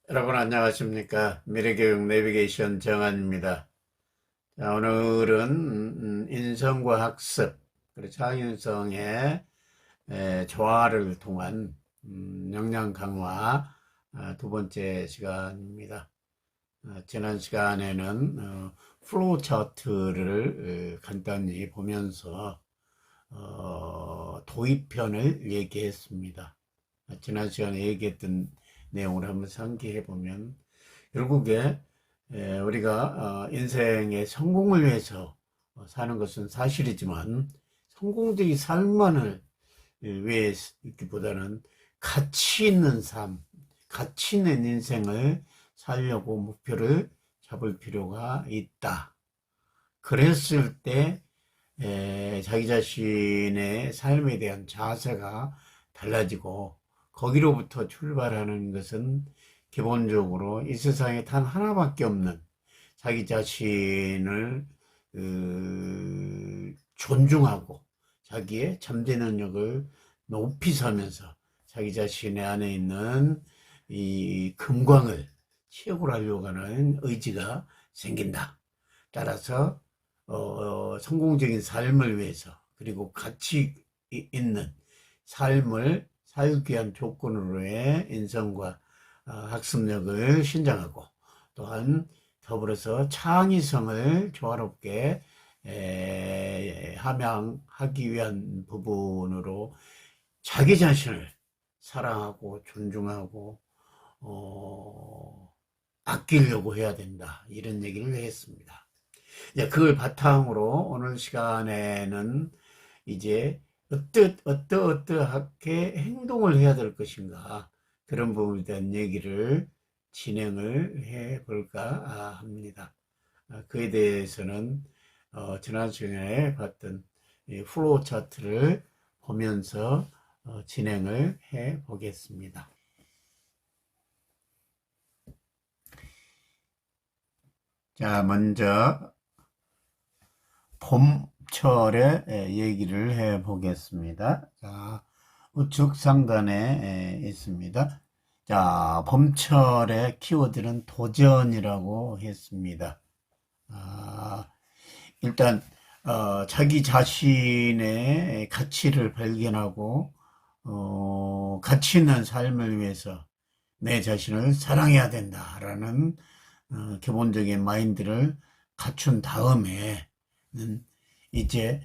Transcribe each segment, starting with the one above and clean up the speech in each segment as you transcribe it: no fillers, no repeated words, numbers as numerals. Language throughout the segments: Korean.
여러분 안녕하십니까? 미래교육 내비게이션 정한입니다. 자, 오늘은 인성과 학습 그리고 창의성의 조화를 통한 역량 강화 두 번째 시간입니다. 지난 시간에는 플로우 차트를 간단히 보면서 도입편을 얘기했습니다. 지난 시간에 얘기했던 내용을 한번 상기해 보면 결국에 우리가 인생의 성공을 위해서 사는 것은 사실이지만 성공적인 삶만을 위해서기보다는 가치 있는 삶, 가치 있는 인생을 살려고 목표를 잡을 필요가 있다. 그랬을 때 자기 자신의 삶에 대한 자세가 달라지고 거기로부터 출발하는 것은 기본적으로 이 세상에 단 하나밖에 없는 자기 자신을 존중하고 자기의 잠재 능력을 높이 사면서 자기 자신의 안에 있는 이 금광을 채굴 하려고 하는 의지가 생긴다. 따라서 성공적인 삶을 위해서 그리고 가치 있는 삶을 살기 위한 조건으로의 인성과 학습력을 신장하고 또한 더불어서 창의성을 조화롭게 함양하기 위한 부분으로 자기 자신을 사랑하고 존중하고 아끼려고 해야 된다. 이런 얘기를 했습니다. 그걸 바탕으로 오늘 시간에는 이제 어떠하게 행동을 해야 될 것인가 그런 부분에 대한 얘기를 진행을 해 볼까 합니다. 그에 대해서는 지난 시간에 봤던 플로우 차트를 보면서 진행을 해 보겠습니다. 자, 먼저 봄철의 얘기를 해 보겠습니다. 자, 우측 상단에 있습니다. 자, 봄철의 키워드는 도전이라고 했습니다. 일단 자기 자신의 가치를 발견하고 가치 있는 삶을 위해서 내 자신을 사랑해야 된다라는 기본적인 마인드를 갖춘 다음에 이제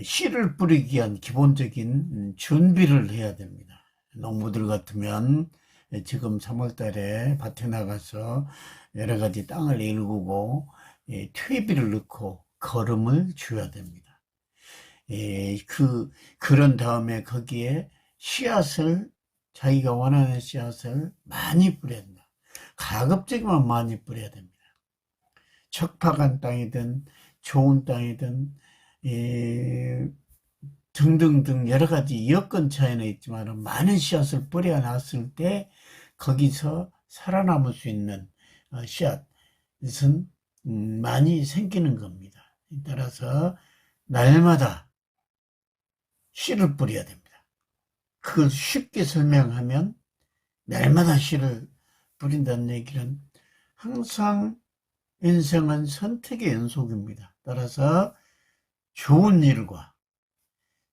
씨를 뿌리기 위한 기본적인 준비를 해야 됩니다. 농부들 같으면 지금 3월 달에 밭에 나가서 여러 가지 땅을 일구고 퇴비를 넣고 거름을 줘야 됩니다. 그런 다음에 거기에 씨앗을 자기가 원하는 씨앗을 많이 뿌려야 된다. 가급적이면 많이 뿌려야 됩니다. 척박한 땅이든 좋은 땅이든 등등등 여러 가지 여건 차이는 있지만 많은 씨앗을 뿌려놨을 때 거기서 살아남을 수 있는 씨앗은 많이 생기는 겁니다. 따라서 날마다 씨를 뿌려야 됩니다. 그걸 쉽게 설명하면 날마다 씨를 뿌린다는 얘기는 항상 인생은 선택의 연속입니다. 따라서 좋은 일과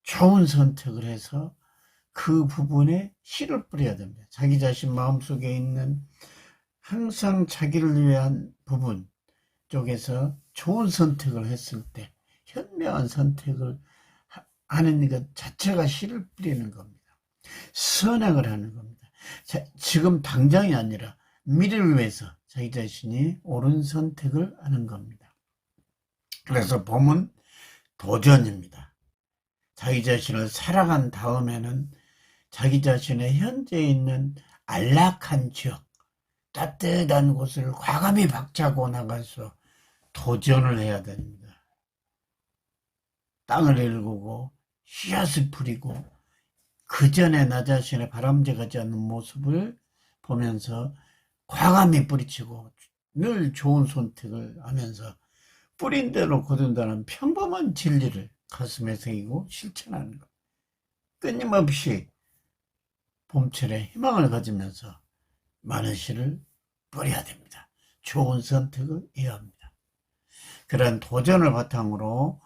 좋은 선택을 해서 그 부분에 씨를 뿌려야 됩니다. 자기 자신 마음속에 있는 항상 자기를 위한 부분 쪽에서 좋은 선택을 했을 때 현명한 선택을 하는 것 자체가 씨를 뿌리는 겁니다. 선행을 하는 겁니다. 지금 당장이 아니라 미래를 위해서 자기 자신이 옳은 선택을 하는 겁니다. 그래서 봄은 도전입니다. 자기 자신을 살아간 다음에는 자기 자신의 현재 있는 안락한 지역, 따뜻한 곳을 과감히 박차고 나가서 도전을 해야 됩니다. 땅을 일구고 씨앗을 뿌리고 그 전에 나 자신의 바람직하지 않는 모습을 보면서 과감히 뿌리치고 늘 좋은 선택을 하면서 뿌린 대로 거둔다는 평범한 진리를 가슴에 새기고 실천하는 것. 끊임없이 봄철에 희망을 가지면서 많은 씨를 뿌려야 됩니다. 좋은 선택을 해야 합니다. 그런 도전을 바탕으로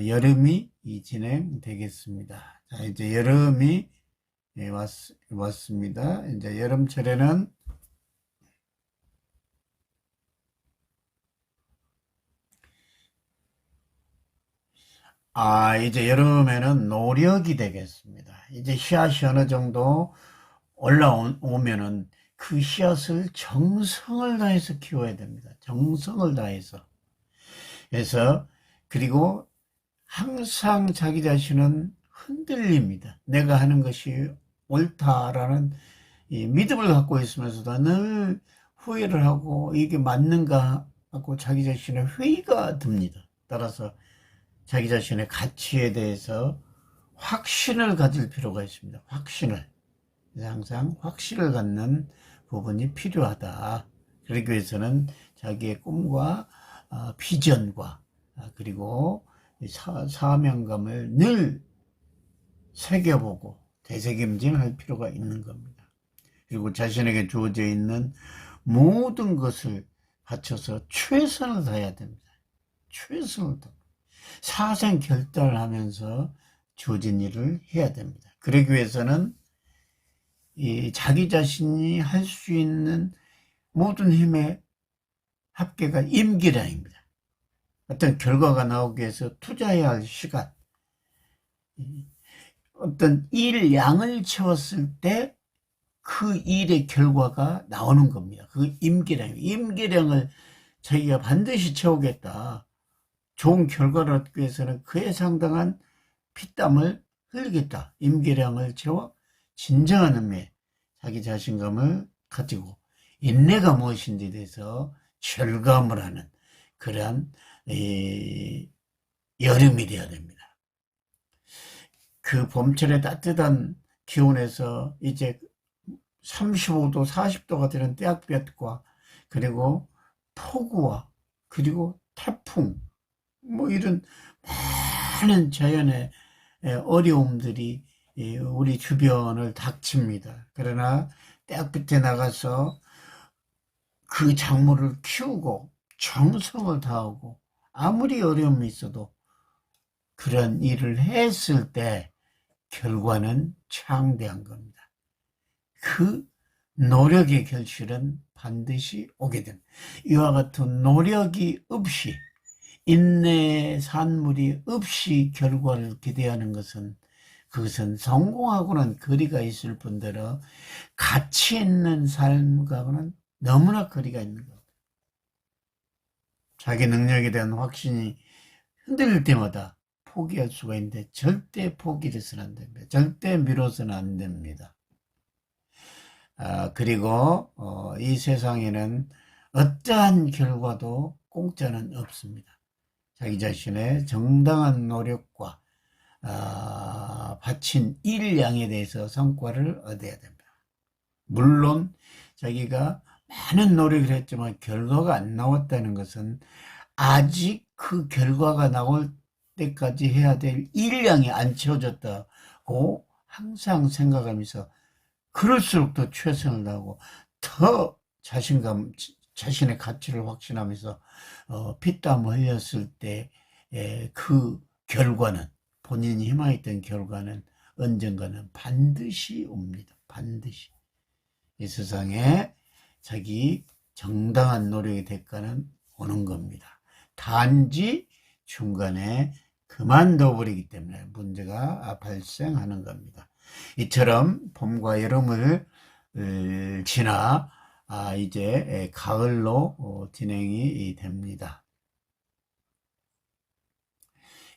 여름이 진행되겠습니다. 자, 이제 여름이 왔습니다. 이제 여름철에는 이제 여름에는 노력이 되겠습니다. 이제 씨앗이 어느 정도 올라오면은 그 씨앗을 정성을 다해서 키워야 됩니다. 정성을 다해서. 그래서, 그리고 항상 자기 자신은 흔들립니다. 내가 하는 것이 옳다라는 이 믿음을 갖고 있으면서도 늘 후회를 하고 이게 맞는가 하고 자기 자신의 회의가 듭니다. 따라서 자기 자신의 가치에 대해서 확신을 가질 필요가 있습니다. 확신을. 항상 확신을 갖는 부분이 필요하다. 그러기 위해서는 자기의 꿈과 비전과 그리고 사명감을 늘 새겨보고 되새김질할 필요가 있는 겁니다. 그리고 자신에게 주어져 있는 모든 것을 바쳐서 최선을 다해야 됩니다. 최선을 다. 사생 결단을 하면서 주어진 일을 해야 됩니다. 그러기 위해서는 자기 자신이 할 수 있는 모든 힘의 합계가 임기량입니다. 어떤 결과가 나오기 위해서 투자해야 할 시간, 어떤 일량을 채웠을 때 그 일의 결과가 나오는 겁니다. 그 임기량을 자기가 반드시 채우겠다. 좋은 결과를 얻기 위해서는 그에 상당한 피땀을 흘리겠다. 임기량을 채워 진정한 의미의 자기 자신감을 가지고 인내가 무엇인지에 대해서 절감을 하는 그러한 여름이 되어야 됩니다. 그 봄철의 따뜻한 기온에서 이제 35도, 40도가 되는 떼약볕과 그리고 폭우와 그리고 태풍 이런 많은 자연의 어려움들이 우리 주변을 닥칩니다. 그러나 떼약볕에 나가서 그 작물을 키우고 정성을 다하고 아무리 어려움이 있어도 그런 일을 했을 때 결과는 창대한 겁니다. 그 노력의 결실은 반드시 오게 됩니다. 이와 같은 노력이 없이 인내의 산물이 없이 결과를 기대하는 것은 그것은 성공하고는 거리가 있을 뿐더러 가치 있는 삶과는 너무나 거리가 있는 겁니다. 자기 능력에 대한 확신이 흔들릴 때마다 포기할 수가 있는데 절대 포기해서는 안 됩니다. 절대 미뤄서는 안 됩니다. 그리고 이 세상에는 어떠한 결과도 공짜는 없습니다. 자기 자신의 정당한 노력과 바친 일량에 대해서 성과를 얻어야 됩니다. 물론 자기가 많은 노력을 했지만 결과가 안 나왔다는 것은 아직 그 결과가 나올 때까지 해야 될 일량이 안 채워졌다고 항상 생각하면서 그럴수록 더 최선을 다하고 더 자신감, 자신의 가치를 확신하면서 피땀을 흘렸을 때 그 결과는 본인이 희망했던 결과는 언젠가는 반드시 옵니다. 반드시. 이 세상에 자기 정당한 노력의 대가는 오는 겁니다. 단지 중간에 그만둬 버리기 때문에 문제가 발생하는 겁니다. 이처럼 봄과 여름을 지나 이제 가을로 진행이 됩니다.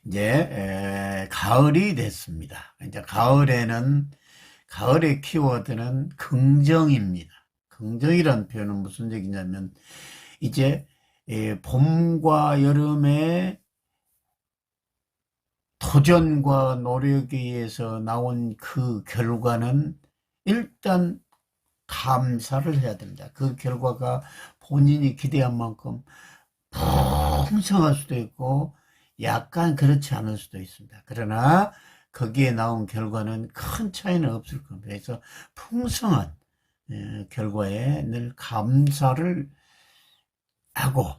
이제 가을이 됐습니다. 이제 가을의 키워드는 긍정입니다. 긍정이라는 표현은 무슨 얘기냐면 이제 봄과 여름의 도전과 노력에 의해서 나온 그 결과는 일단 감사를 해야 됩니다. 그 결과가 본인이 기대한 만큼 풍성할 수도 있고 약간 그렇지 않을 수도 있습니다. 그러나 거기에 나온 결과는 큰 차이는 없을 겁니다. 그래서 풍성한 결과에 늘 감사를 하고,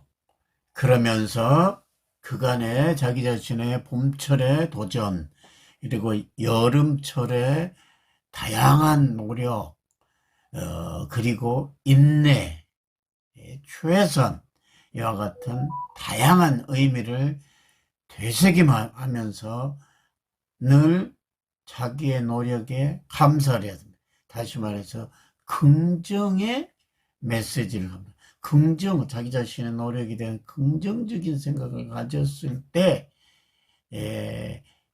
그러면서 그간의 자기 자신의 봄철의 도전, 그리고 여름철의 다양한 노력, 그리고 인내, 최선, 이와 같은 다양한 의미를 되새김하면서 늘 자기의 노력에 감사를 해야 됩니다. 다시 말해서 긍정의 메시지를 합니다. 긍정, 자기 자신의 노력에 대한 긍정적인 생각을 가졌을 때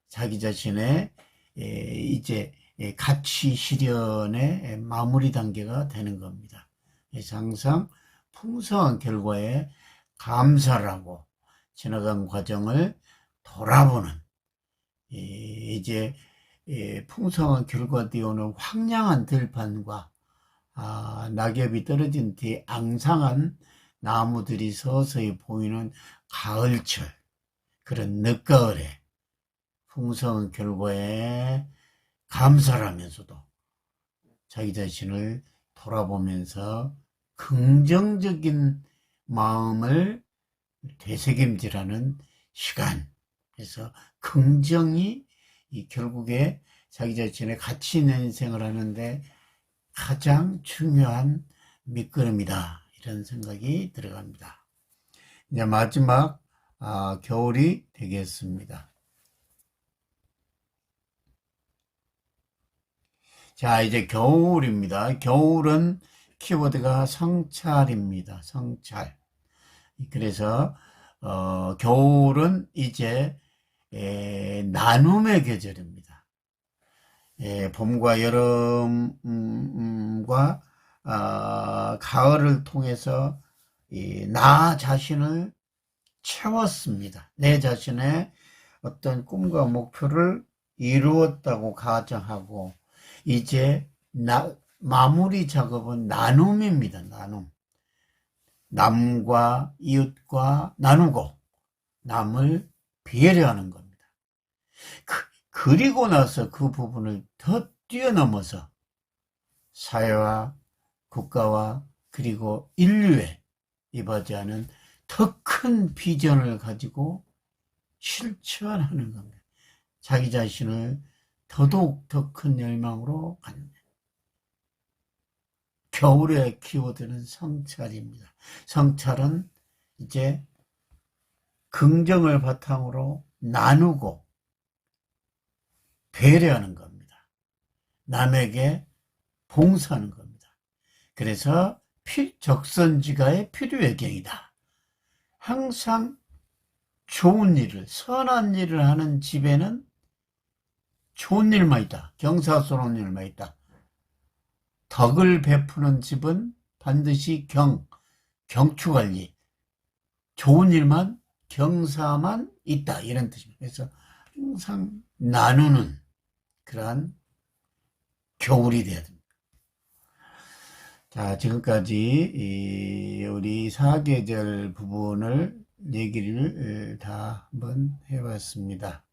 자기 자신의 이제 가치 실현의 마무리 단계가 되는 겁니다. 그래서 항상 풍성한 결과에 감사를 하고 지나간 과정을 돌아보는, 이제 풍성한 결과 뒤오는 황량한 들판과 낙엽이 떨어진 뒤에 앙상한 나무들이 서서히 보이는 가을철, 그런 늦가을에 풍성한 결과에 감사를 하면서도 자기 자신을 돌아보면서 긍정적인 마음을 되새김질하는 시간. 그래서 긍정이 결국에 자기 자신의 가치 있는 인생을 하는데 가장 중요한 밑거름이다, 이런 생각이 들어갑니다. 이제 마지막 겨울이 되겠습니다. 자, 이제 겨울입니다. 겨울은 키워드가 성찰입니다. 성찰. 그래서 겨울은 이제 나눔의 계절입니다. 봄과 여름과 가을을 통해서 나 자신을 채웠습니다. 내 자신의 어떤 꿈과 목표를 이루었다고 가정하고, 이제 마무리 작업은 나눔입니다. 나눔. 남과 이웃과 나누고 남을 배려하는 겁니다. 그리고 나서 그 부분을 더 뛰어넘어서 사회와 국가와 그리고 인류에 이바지하는 더 큰 비전을 가지고 실천하는 겁니다. 자기 자신을 더더욱 더 큰 열망으로 갖는. 겨울의 키워드는 성찰입니다. 성찰은 이제 긍정을 바탕으로 나누고 배려하는 겁니다. 남에게 봉사하는 겁니다. 그래서 적선지가의 필요외경이다. 항상 좋은 일을, 선한 일을 하는 집에는 좋은 일만 있다. 경사스러운 일만 있다. 덕을 베푸는 집은 반드시 경추관리, 좋은 일만, 경사만 있다, 이런 뜻입니다. 그래서 항상 나누는 그러한 겨울이 돼야 됩니다. 자, 지금까지 우리 사계절 부분을 얘기를 다 한번 해봤습니다.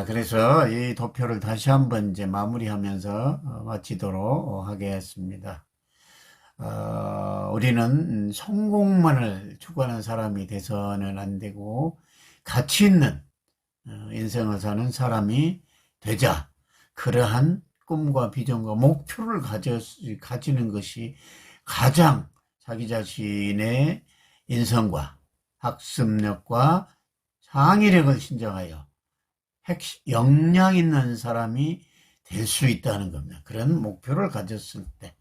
그래서 이 도표를 다시 한번 이제 마무리하면서 마치도록 하겠습니다. 우리는 성공만을 추구하는 사람이 돼서는 안 되고 가치 있는 인생을 사는 사람이 되자. 그러한 꿈과 비전과 목표를 가지는 것이 가장 자기 자신의 인성과 학습력과 창의력을 신장하여 역량 있는 사람이 될 수 있다는 겁니다. 그런 목표를 가졌을 때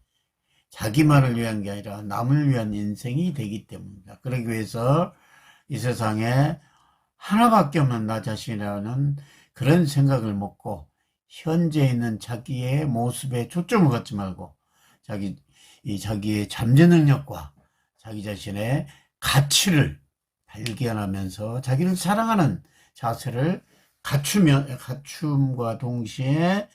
자기만을 위한 게 아니라 남을 위한 인생이 되기 때문입니다. 그러기 위해서 이 세상에 하나밖에 없는 나 자신이라는 그런 생각을 먹고 현재 있는 자기의 모습에 초점을 갖지 말고 자기의 잠재 능력과 자기 자신의 가치를 발견하면서 자기를 사랑하는 자세를 갖춤과 동시에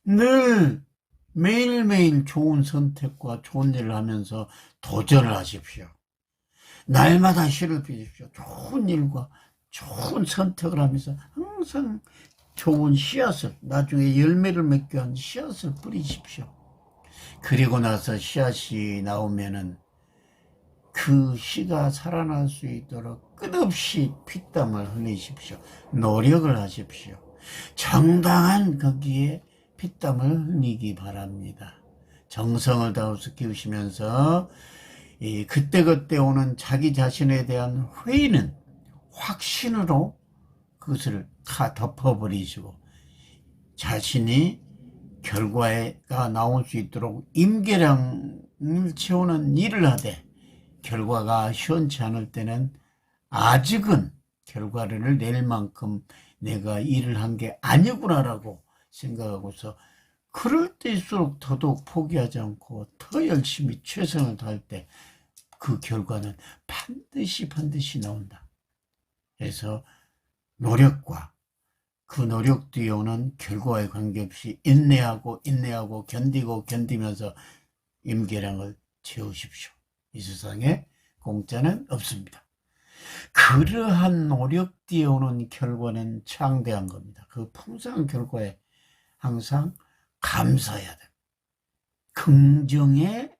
늘 매일매일 좋은 선택과 좋은 일을 하면서 도전을 하십시오. 날마다 시를 빚으십시오. 좋은 일과 좋은 선택을 하면서 항상 좋은 씨앗을, 나중에 열매를 맺게 한 씨앗을 뿌리십시오. 그리고 나서 씨앗이 나오면은 그 씨가 살아날 수 있도록 끝없이 피땀을 흘리십시오. 노력을 하십시오. 정당한 거기에 피땀을 흘리기 바랍니다. 정성을 다해서 키우시면서 그때그때 오는 자기 자신에 대한 회의는 확신으로 그것을 다 덮어버리시고 자신이 결과가 나올 수 있도록 임계량을 채우는 일을 하되 결과가 시원치 않을 때는 아직은 결과를 낼 만큼 내가 일을 한 게 아니구나라고 생각하고서 그럴 때일수록 더더욱 포기하지 않고 더 열심히 최선을 다할 때 그 결과는 반드시 나온다. 그래서 노력과 그 노력 뒤에 오는 결과에 관계없이 인내하고 견디면서 임계량을 채우십시오. 이 세상에 공짜는 없습니다. 그러한 노력 뒤에 오는 결과는 창대한 겁니다. 그 풍성한 결과에 항상 감사해야 돼요. 긍정의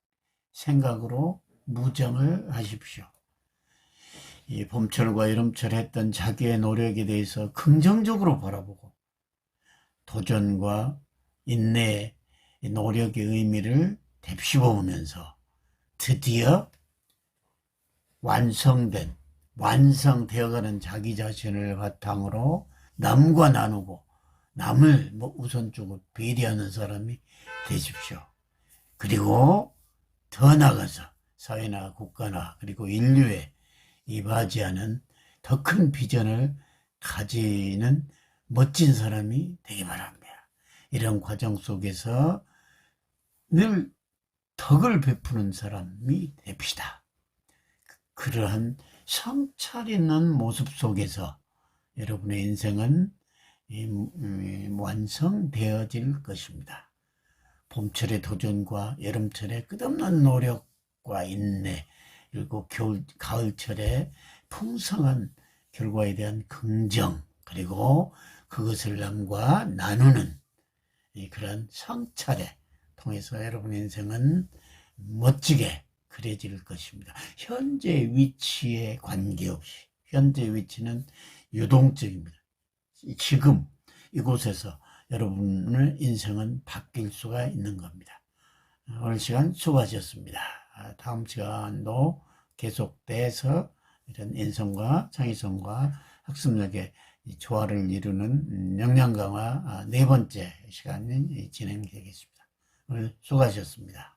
생각으로 무장을 하십시오. 이 봄철과 여름철 했던 자기의 노력에 대해서 긍정적으로 바라보고 도전과 인내의 노력의 의미를 되씹어보면서 드디어 완성되어가는 자기 자신을 바탕으로 남과 나누고 남을 우선적으로 배려하는 사람이 되십시오. 그리고 더 나아가서 사회나 국가나 그리고 인류에 이바지하는 더 큰 비전을 가지는 멋진 사람이 되기 바랍니다. 이런 과정 속에서 늘 덕을 베푸는 사람이 됩시다. 그러한 성찰 있는 모습 속에서 여러분의 인생은 완성되어질 것입니다. 봄철의 도전과 여름철의 끝없는 노력과 인내, 그리고 가을철의 풍성한 결과에 대한 긍정, 그리고 그것을 남과 나누는 그런 성찰에 통해서 여러분의 인생은 멋지게 그려질 것입니다. 현재 위치에 관계없이, 현재 위치는 유동적입니다. 지금 이곳에서 여러분의 인생은 바뀔 수가 있는 겁니다. 오늘 시간 수고하셨습니다. 다음 시간도 계속돼서 이런 인성과 창의성과 학습력의 조화를 이루는 역량 강화 네 번째 시간이 진행되겠습니다. 오늘 수고하셨습니다.